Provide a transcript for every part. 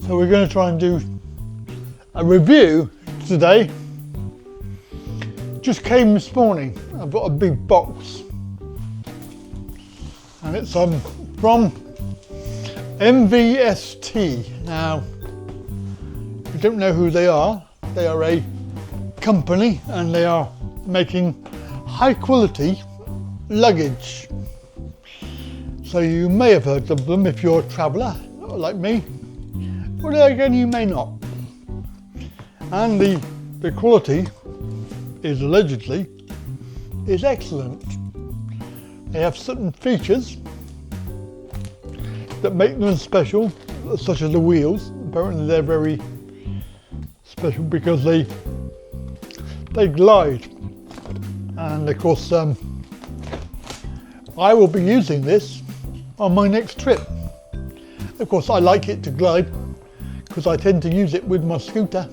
So we're going to try and do a review today. Just came this morning. I've got a big box, and it's from MVST. Now, if you don't know who they are a company, and they are making high quality luggage. So you may have heard of them if you're a traveller like me, but then again you may not. And the quality is allegedly excellent. They have certain features that make them special, such as the wheels. Apparently they're very special because they glide. And of course I will be using this on my next trip. Of course I like it to glide because I tend to use it with my scooter.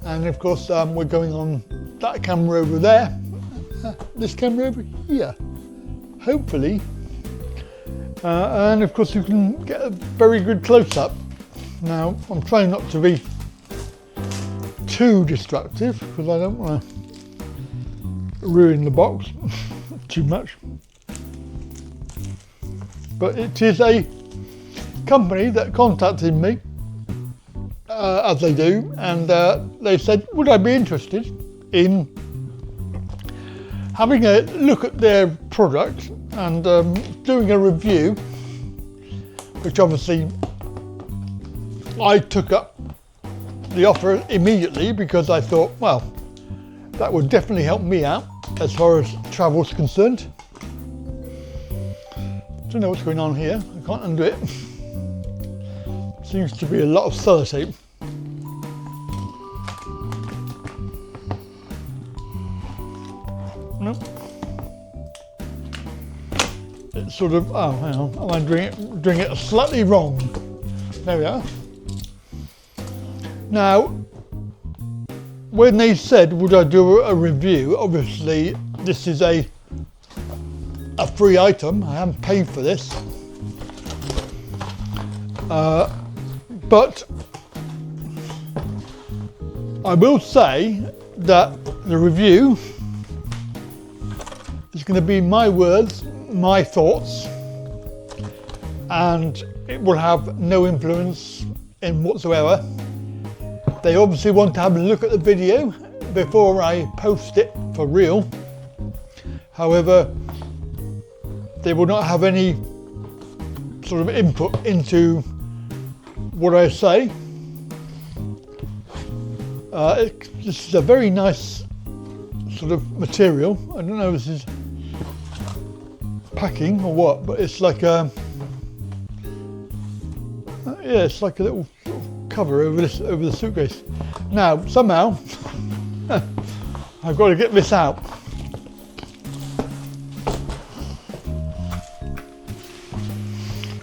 And of course we're going on that camera over there, this camera over here, hopefully. And of course you can get a very good close-up. Now I'm trying not to be too destructive because I don't want to ruin the box too much. But it is a company that contacted me, as they do, and they said, would I be interested in having a look at their product and doing a review, which obviously I took up the offer immediately because I thought, well, that would definitely help me out as far as travel's concerned. Don't know what's going on here, I can't undo it. Seems to be a lot of sellotape. Nope. It's sort of, oh hang on, am I doing it slightly wrong? There we are. Now, when they said, would I do a review, obviously this is a free item. I haven't paid for this. But I will say that the review is going to be my words, my thoughts, and it will have no influence in whatsoever. They obviously want to have a look at the video before I post it for real. However, they will not have any sort of input into what I say. This is a very nice sort of material. I don't know if this is packing or what, but it's like a, yeah, it's like a little sort of cover over the suitcase. Now somehow I've got to get this out.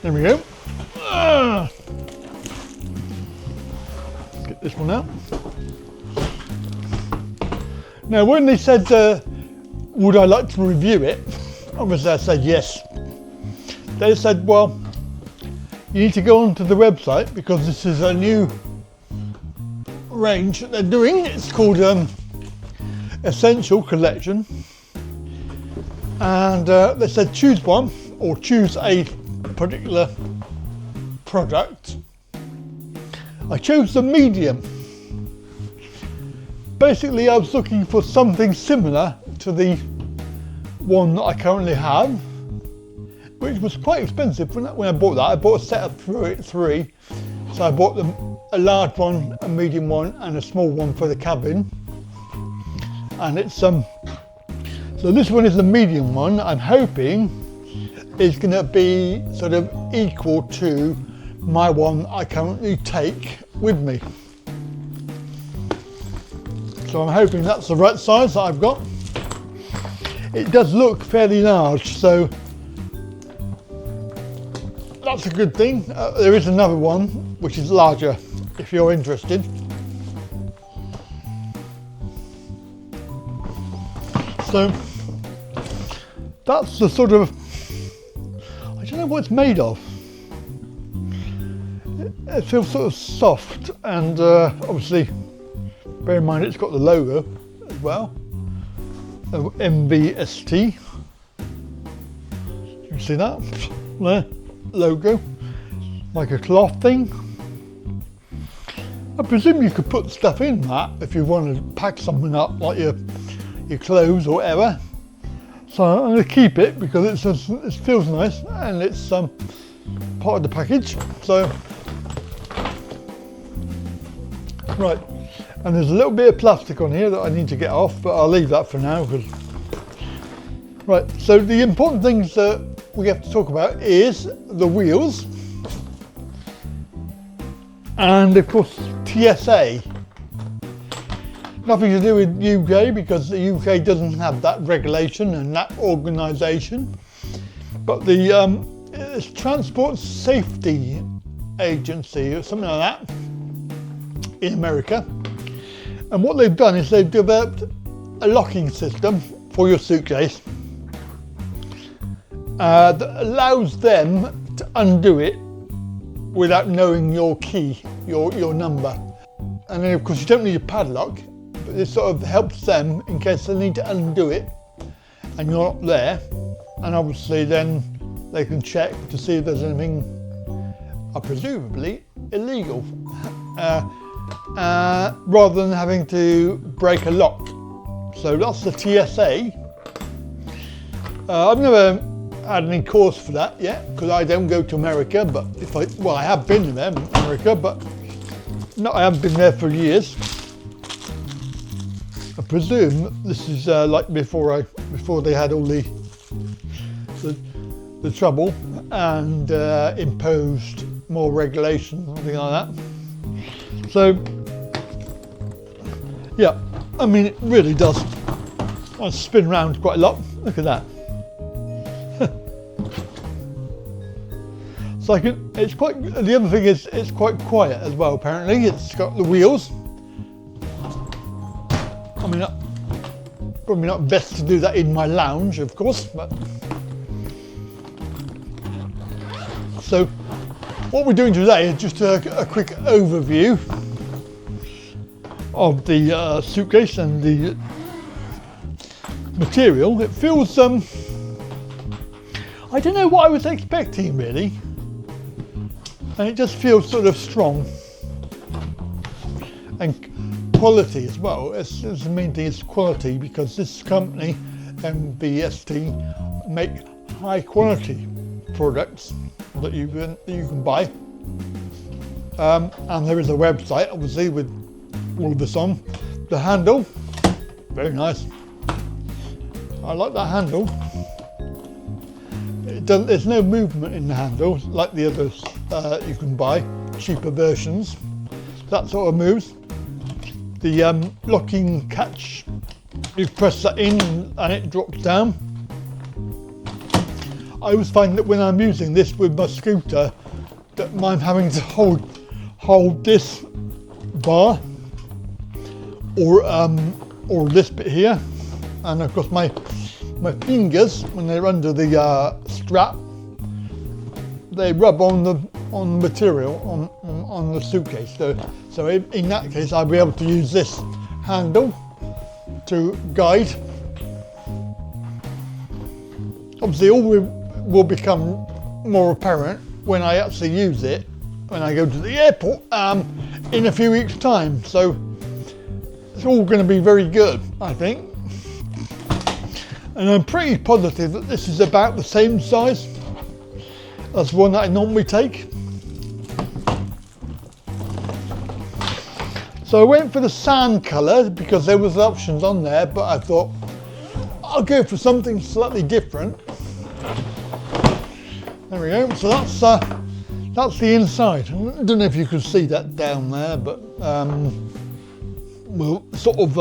There we go. Let's get this one out. Now when they said would I like to review it, obviously I said yes. They said, well, you need to go onto the website because this is a new range that they're doing. It's called Essential Collection, and they said choose one or choose a particular product. I chose the medium. Basically I was looking for something similar to the one that I currently have, which was quite expensive when I bought that. I bought a set of three, so I bought a large one, a medium one and a small one for the cabin. And it's so this one is the medium one. I'm hoping is going to be sort of equal to my one I currently take with me. So I'm hoping that's the right size that I've got. It does look fairly large, so that's a good thing. There is another one which is larger if you're interested. So that's the sort of, I don't know what it's made of. it feels sort of soft, and obviously bear in mind it's got the logo as well of MVST. You can see that there, logo, like a cloth thing. I presume you could put stuff in that if you want to pack something up, like your clothes or whatever. So I'm going to keep it because it feels nice, and it's part of the package. So right, and there's a little bit of plastic on here that I need to get off, but I'll leave that for now. Right, so the important things that we have to talk about is the wheels, and of course TSA. Nothing to do with UK, because the UK doesn't have that regulation and that organisation, but it's Transport Safety Agency or something like that in America. And what they've done is they've developed a locking system for your suitcase that allows them to undo it without knowing your key, your number. And then of course you don't need a padlock, but this sort of helps them in case they need to undo it and you're not there. And obviously then they can check to see if there's anything presumably illegal, rather than having to break a lock. So that's the TSA. I've never had any course for that yet, because I don't go to America, but I have been to America, but no, I haven't been there for years. I presume this is like before they had all the trouble and imposed more regulations and things like that. So yeah, I mean, it really does. I spin around quite a lot. Look at that. So it's quite. The other thing is it's quite quiet as well. Apparently, it's got the wheels. I mean, probably not best to do that in my lounge, of course, but. So what we're doing today is just a quick overview of the suitcase and the material. It feels, I don't know what I was expecting really, and it just feels sort of strong and quality as well. It's the main thing is quality, because this company, MVST, make high quality products that you can buy, and there is a website obviously with all of this on. The handle, very nice. I like that handle. There's no movement in the handle like the others you can buy, cheaper versions. That sort of moves. The locking catch, you press that in and it drops down. I always find that when I'm using this with my scooter, that I'm having to hold this bar or this bit here, and of course my fingers, when they're under the strap, they rub on the material on the suitcase. So in that case, I'll be able to use this handle to guide. Obviously, all will become more apparent when I actually use it when I go to the airport in a few weeks' time. So it's all going to be very good, I think. And I'm pretty positive that this is about the same size as one that I normally take. So I went for the sand colour because there was options on there, but I thought I'll go for something slightly different. There we go. So that's the inside. I don't know if you can see that down there, but we'll sort of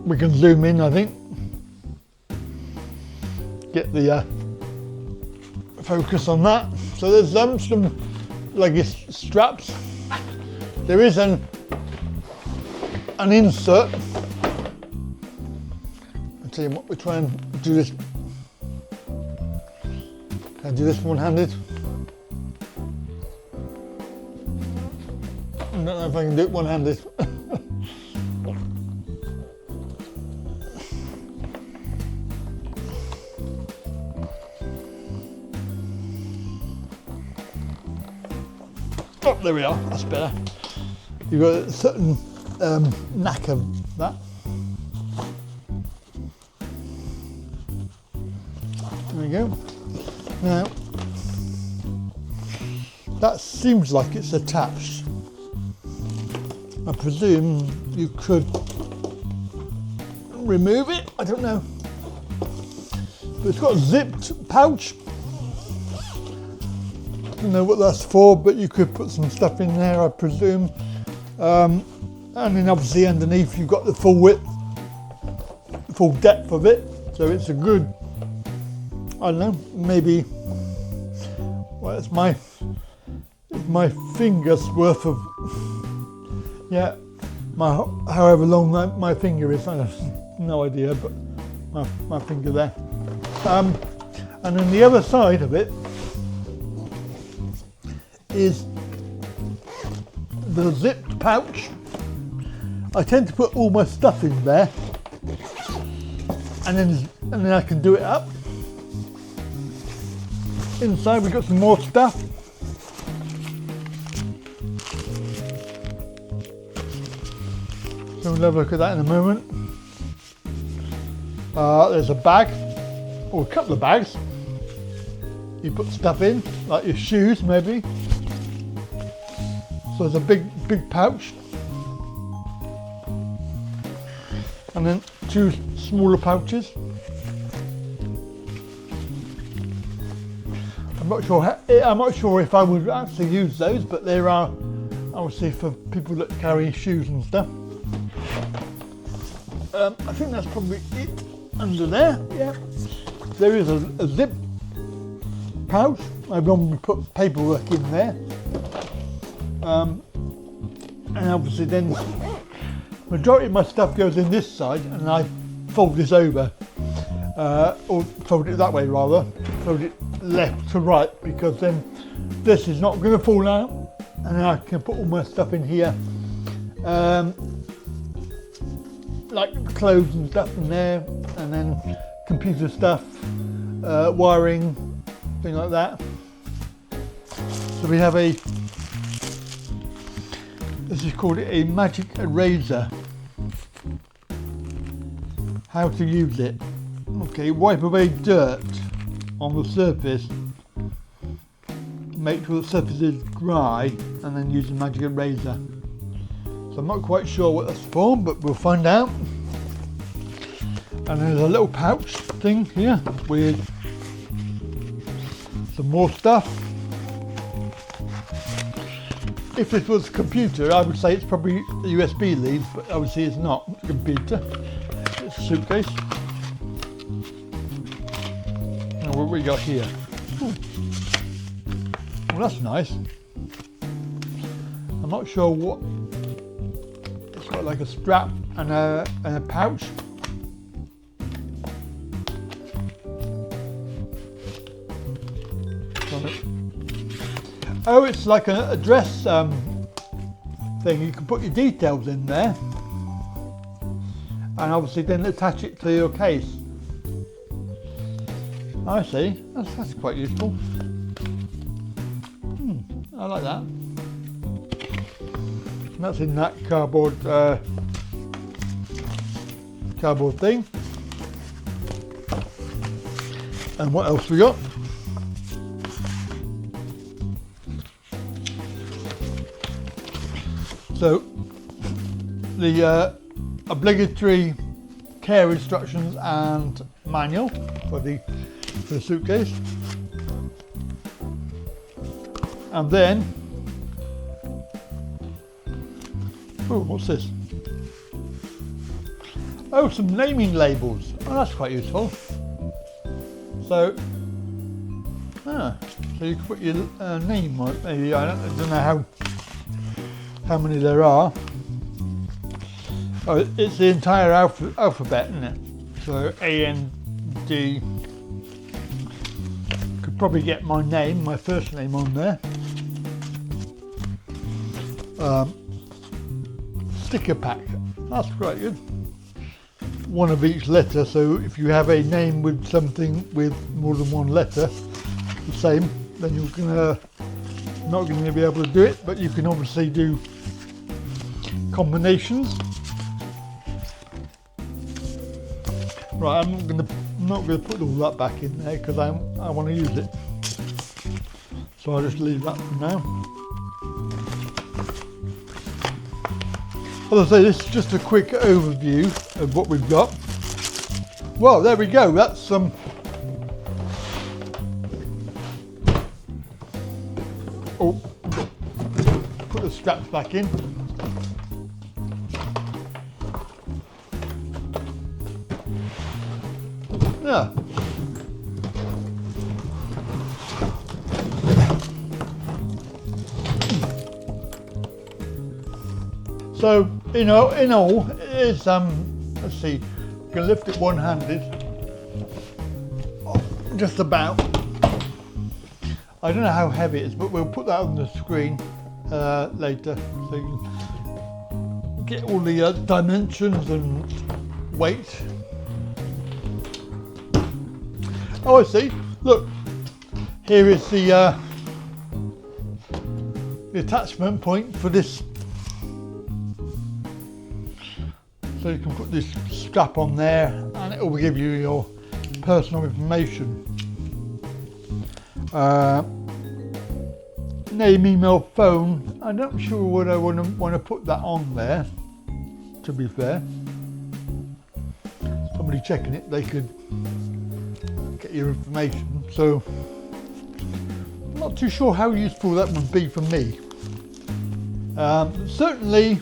we can zoom in, I think. Get the focus on that. So there's some luggage straps. There is an insert. I'll tell you what, we'll try and do this. Can I do this one-handed? know if I can do it one-handed. Oh, there we are, that's better. You've got a certain knack of that. There we go. Now, that seems like it's attached. I presume you could remove it, I don't know. But it's got a zipped pouch. I don't know what that's for, but you could put some stuff in there, I presume. And then obviously underneath you've got the full width, full depth of it. So it's a good, I don't know, maybe, well, it's my finger's worth of, yeah, however long my finger is, I have no idea, but my finger there. And then the other side of it is the zipped pouch. I tend to put all my stuff in there, and then I can do it up. Inside we've got some more stuff. So we'll have a look at that in a moment. There's a bag, or a couple of bags. You put stuff in, like your shoes maybe. So there's a big pouch. And then two smaller pouches. I'm not sure if I would actually use those, but there are obviously for people that carry shoes and stuff. I think that's probably it under there. Yeah, there is a zip pouch. I normally put paperwork in there, and obviously then majority of my stuff goes in this side, and I fold this over, or fold it that way rather, fold it left to right, because then this is not going to fall out, and I can put all my stuff in here, like clothes and stuff in there, and then computer stuff, wiring, thing like that. So we have this is called a magic eraser. How to use it. Okay, wipe away dirt on the surface. Make sure the surface is dry, and then use the magic eraser. So I'm not quite sure what that's for, but we'll find out. And there's a little pouch thing here with some more stuff. If this was a computer, I would say it's probably a USB lead, but obviously it's not. It's a computer. It's a suitcase. And what we got here? Ooh. Well, that's nice. I'm not sure what. It's got like a strap and a pouch. Oh, it's like an address thing. You can put your details in there, and obviously then attach it to your case. I see. That's quite useful. I like that. And that's in that cardboard thing. And what else we got? So the obligatory care instructions and manual for the suitcase, and then what's this? Oh, some naming labels. Oh, that's quite useful. So you can put your name on it. Maybe I don't know how many there are. Oh, it's the entire alphabet, isn't it? So A, N, D. Could probably get my name, my first name on there. sticker pack. That's quite good. One of each letter, so if you have a name with something with more than one letter, the same, then you're not going to be able to do it, but you can obviously do combinations. Right, I'm not going to put all that back in there because I want to use it. So I'll just leave that for now. As I say, this is just a quick overview of what we've got. Well, there we go. That's some put the straps back in. Yeah. So, in all, it is, let's see, you can lift it one-handed, just about. I don't know how heavy it is, but we'll put that on the screen later, so you can get all the dimensions and weight. Oh, I see. Look, here is the attachment point for this. So you can put this strap on there and it will give you your personal information. Name, email, phone. I'm not sure what I want to put that on there, to be fair. Somebody checking it, they could get your information. So I'm not too sure how useful that would be for me. Certainly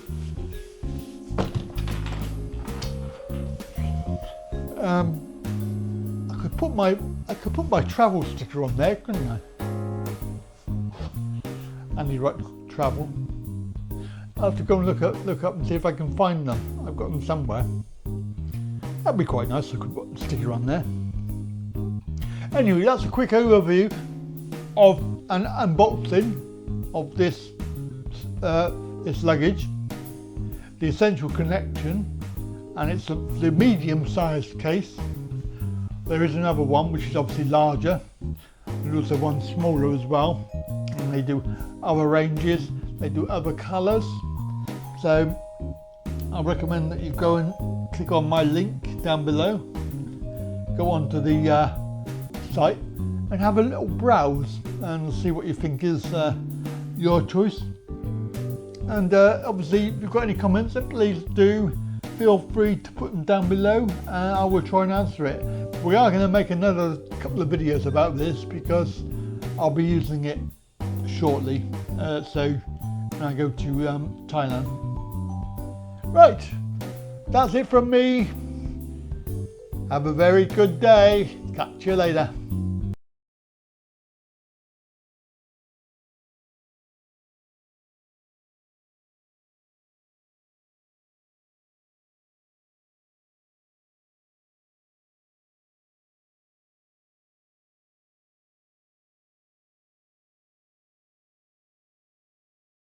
I could put my travel sticker on there, couldn't I? Andy Wright Travel. I'll have to go and look up and see if I can find them. I've got them somewhere. That'd be quite nice. I could put a sticker on there. Anyway, that's a quick overview of an unboxing of this luggage, the essential connection, and it's the medium-sized case. There is another one which is obviously larger. There's also one smaller as well, and they do other ranges, they do other colours. So I recommend that you go and click on my link down below, go onto the site and have a little browse and see what you think is your choice. And obviously if you've got any comments, then please do feel free to put them down below and I will try and answer it. We are going to make another couple of videos about this because I'll be using it shortly, so when I go to Thailand. Right, that's it from me. Have a very good day. Catch you later.